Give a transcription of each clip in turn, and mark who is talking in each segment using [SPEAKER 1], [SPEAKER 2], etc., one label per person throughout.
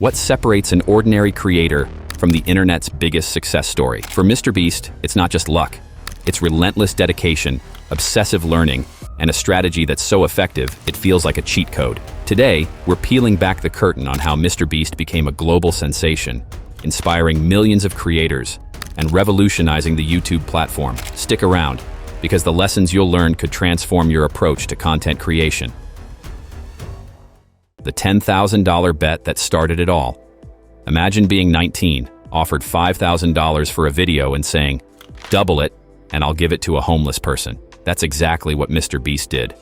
[SPEAKER 1] What separates an ordinary creator from the internet's biggest success story? For MrBeast, it's not just luck. It's relentless dedication, obsessive learning, and a strategy that's so effective, it feels like a cheat code. Today, we're peeling back the curtain on how MrBeast became a global sensation, inspiring millions of creators and revolutionizing the YouTube platform. Stick around, because the lessons you'll learn could transform your approach to content creation. The $10,000 bet that started it all. Imagine being 19, offered $5,000 for a video and saying, "Double it, and I'll give it to a homeless person." That's exactly what MrBeast did.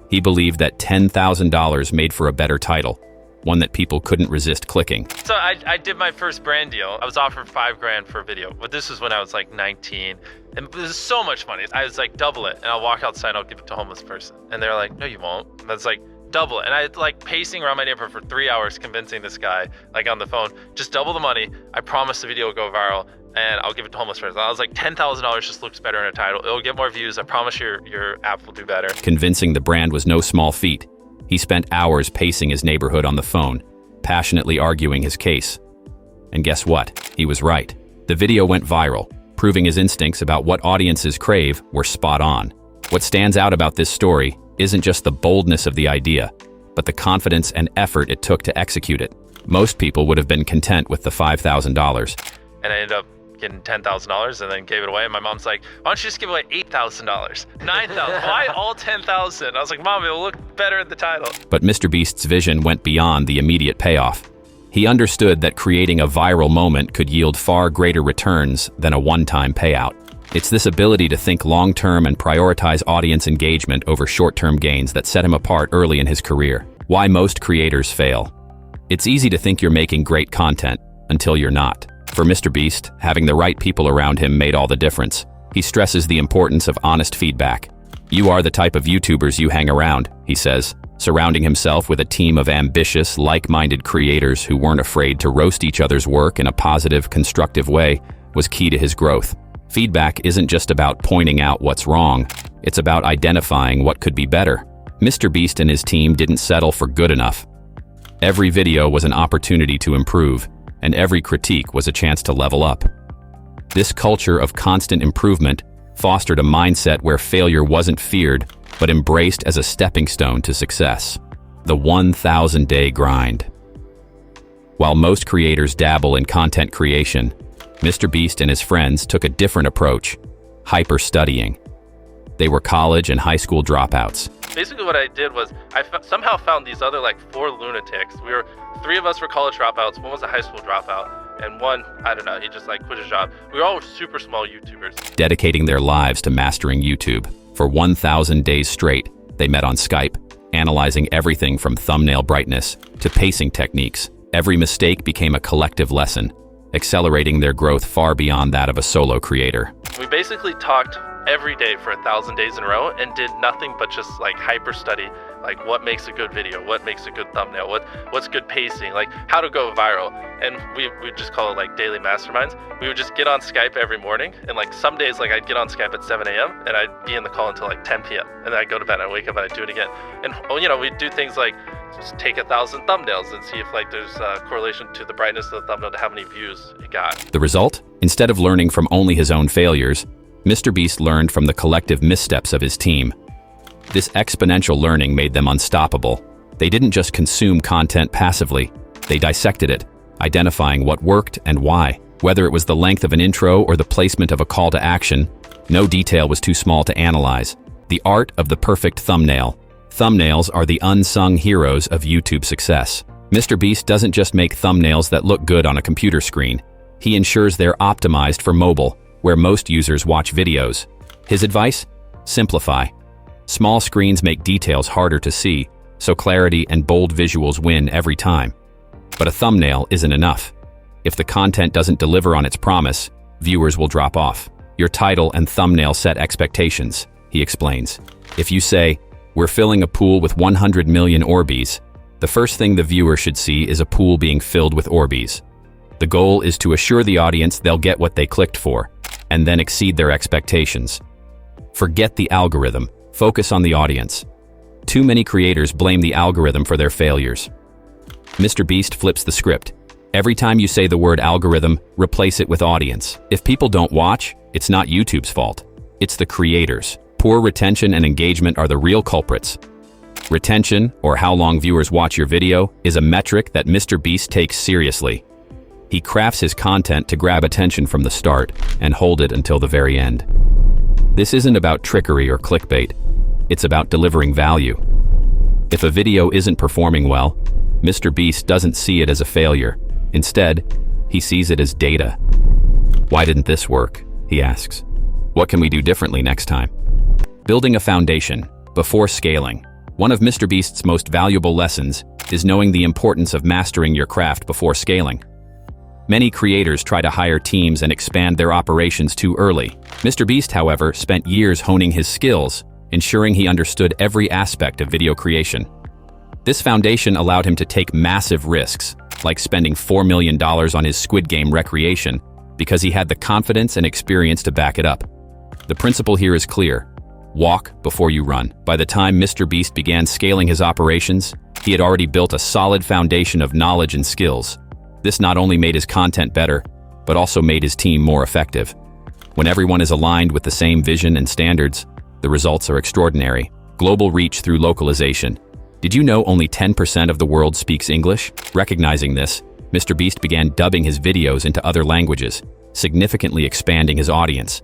[SPEAKER 1] He believed that $10,000 made for a better title, one that people couldn't resist clicking.
[SPEAKER 2] So I did my first brand deal. I was offered $5,000 for a video, but this was when I was like 19, and it was so much money. I was like, double it, and I'll walk outside and I'll give it to a homeless person. And they're like, no, you won't. And I was like, double it. And I like pacing around my neighborhood for 3 hours, convincing this guy, like on the phone, just double the money. I promise the video will go viral, and I'll give it to a homeless person. I was like, $10,000 just looks better in a title. It'll get more views. I promise your app will do better.
[SPEAKER 1] Convincing the brand was no small feat. He spent hours pacing his neighborhood on the phone, passionately arguing his case. And guess what? He was right. The video went viral, proving his instincts about what audiences crave were spot on. What stands out about this story isn't just the boldness of the idea, but the confidence and effort it took to execute it. Most people would have been content with the $5,000.
[SPEAKER 2] And I ended up getting $10,000 and then gave it away. And my mom's like, why don't you just give away $8,000, $9,000? Why all $10,000? I was like, Mom, it'll look better in the title.
[SPEAKER 1] But MrBeast's vision went beyond the immediate payoff. He understood that creating a viral moment could yield far greater returns than a one-time payout. It's this ability to think long-term and prioritize audience engagement over short-term gains that set him apart early in his career. Why most creators fail. It's easy to think you're making great content until you're not. For MrBeast, having the right people around him made all the difference. He stresses the importance of honest feedback. "You are the type of YouTubers you hang around," he says, surrounding himself with a team of ambitious, like-minded creators who weren't afraid to roast each other's work in a positive, constructive way was key to his growth. Feedback isn't just about pointing out what's wrong, it's about identifying what could be better. MrBeast and his team didn't settle for good enough. Every video was an opportunity to improve, and every critique was a chance to level up. This culture of constant improvement fostered a mindset where failure wasn't feared, but embraced as a stepping stone to success. The 1,000-day grind. While most creators dabble in content creation, MrBeast and his friends took a different approach, hyper-studying. They were college and high school dropouts.
[SPEAKER 2] Basically what I did was I somehow found these other like 4 lunatics. Three of us were college dropouts, one was a high school dropout, and one, I don't know, he just like quit his job. We were all super small YouTubers.
[SPEAKER 1] Dedicating their lives to mastering YouTube. For 1,000 days straight, they met on Skype, analyzing everything from thumbnail brightness to pacing techniques. Every mistake became a collective lesson, accelerating their growth far beyond that of a solo creator.
[SPEAKER 2] We basically talked every day for 1,000 days in a row and did nothing but just like hyper study, like what makes a good video, what makes a good thumbnail, what's good pacing, like how to go viral. And we just call it like daily masterminds. We would just get on Skype every morning, and like some days like I'd get on Skype at 7 a.m. and I'd be in the call until like 10 p.m. and then I'd go to bed, I'd wake up and I'd do it again. And you know, we'd do things like just take 1,000 thumbnails and see if like there's a correlation to the brightness of the thumbnail to how many views it got.
[SPEAKER 1] The result? Instead of learning from only his own failures, MrBeast learned from the collective missteps of his team. This exponential learning made them unstoppable. They didn't just consume content passively, they dissected it, identifying what worked and why. Whether it was the length of an intro or the placement of a call to action, no detail was too small to analyze. The art of the perfect thumbnail. Thumbnails are the unsung heroes of YouTube success. MrBeast doesn't just make thumbnails that look good on a computer screen. He ensures they're optimized for mobile, where most users watch videos. His advice? Simplify. Small screens make details harder to see, so clarity and bold visuals win every time. But a thumbnail isn't enough. If the content doesn't deliver on its promise, viewers will drop off. Your title and thumbnail set expectations, he explains. If you say, "We're filling a pool with 100 million Orbeez," the first thing the viewer should see is a pool being filled with Orbeez. The goal is to assure the audience they'll get what they clicked for, and then exceed their expectations. Forget the algorithm. Focus on the audience. Too many creators blame the algorithm for their failures. MrBeast flips the script. Every time you say the word algorithm, replace it with audience. If people don't watch, it's not YouTube's fault. It's the creators. Poor retention and engagement are the real culprits. Retention, or how long viewers watch your video, is a metric that MrBeast takes seriously. He crafts his content to grab attention from the start and hold it until the very end. This isn't about trickery or clickbait. It's about delivering value. If a video isn't performing well, MrBeast doesn't see it as a failure. Instead, he sees it as data. Why didn't this work? He asks. What can we do differently next time? Building a foundation before scaling. One of MrBeast's most valuable lessons is knowing the importance of mastering your craft before scaling. Many creators try to hire teams and expand their operations too early. MrBeast, however, spent years honing his skills, ensuring he understood every aspect of video creation. This foundation allowed him to take massive risks, like spending $4 million on his Squid Game recreation, because he had the confidence and experience to back it up. The principle here is clear. Walk before you run. By the time MrBeast began scaling his operations, he had already built a solid foundation of knowledge and skills. This not only made his content better, but also made his team more effective. When everyone is aligned with the same vision and standards, the results are extraordinary. Global reach through localization. Did you know only 10% of the world speaks English? Recognizing this, MrBeast began dubbing his videos into other languages, significantly expanding his audience.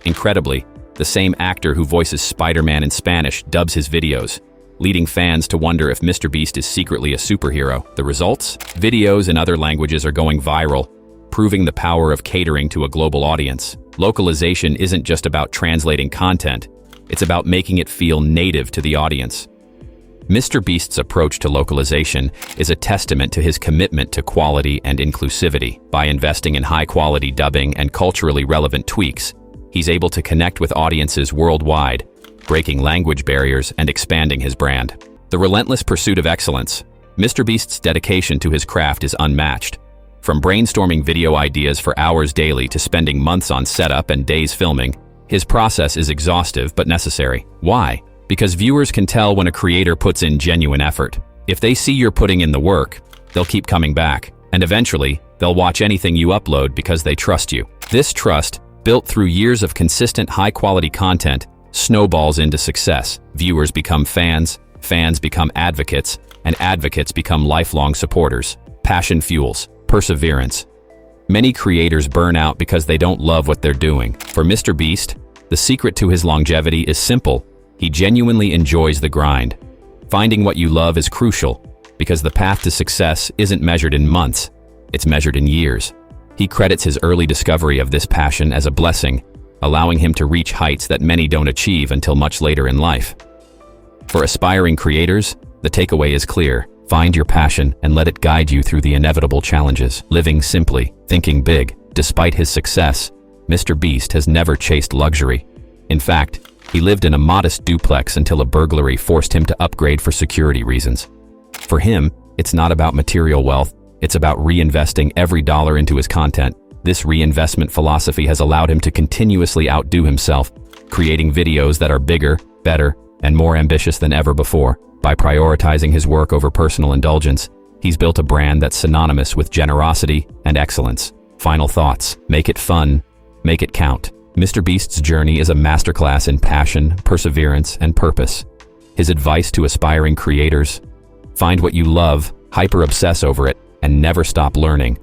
[SPEAKER 1] Incredibly, the same actor who voices Spider-Man in Spanish dubs his videos, leading fans to wonder if MrBeast is secretly a superhero. The results? Videos in other languages are going viral, proving the power of catering to a global audience. Localization isn't just about translating content, it's about making it feel native to the audience. MrBeast's approach to localization is a testament to his commitment to quality and inclusivity. By investing in high-quality dubbing and culturally relevant tweaks, he's able to connect with audiences worldwide, breaking language barriers and expanding his brand. The relentless pursuit of excellence. MrBeast's dedication to his craft is unmatched. From brainstorming video ideas for hours daily to spending months on setup and days filming, his process is exhaustive but necessary. Why? Because viewers can tell when a creator puts in genuine effort. If they see you're putting in the work, they'll keep coming back, and eventually, they'll watch anything you upload because they trust you. This trust, built through years of consistent high-quality content, snowballs into success. Viewers become fans, fans become advocates, and advocates become lifelong supporters. Passion fuels perseverance. Many creators burn out because they don't love what they're doing. For MrBeast, the secret to his longevity is simple. He genuinely enjoys the grind. Finding what you love is crucial, because the path to success isn't measured in months, it's measured in years. He credits his early discovery of this passion as a blessing, allowing him to reach heights that many don't achieve until much later in life. For aspiring creators, the takeaway is clear. Find your passion and let it guide you through the inevitable challenges. Living simply, thinking big. Despite his success, MrBeast has never chased luxury. In fact, he lived in a modest duplex until a burglary forced him to upgrade for security reasons. For him, it's not about material wealth, it's about reinvesting every dollar into his content. This reinvestment philosophy has allowed him to continuously outdo himself, creating videos that are bigger, better, and more ambitious than ever before. By prioritizing his work over personal indulgence, he's built a brand that's synonymous with generosity and excellence. Final thoughts. Make it fun. Make it count. MrBeast's journey is a masterclass in passion, perseverance, and purpose. His advice to aspiring creators: find what you love, hyper-obsess over it, and never stop learning.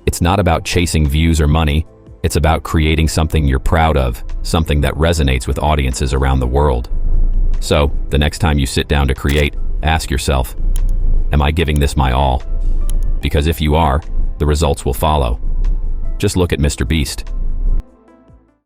[SPEAKER 1] It's not about chasing views or money, it's about creating something you're proud of, something that resonates with audiences around the world. So, the next time you sit down to create, ask yourself, am I giving this my all? Because if you are, the results will follow. Just look at MrBeast.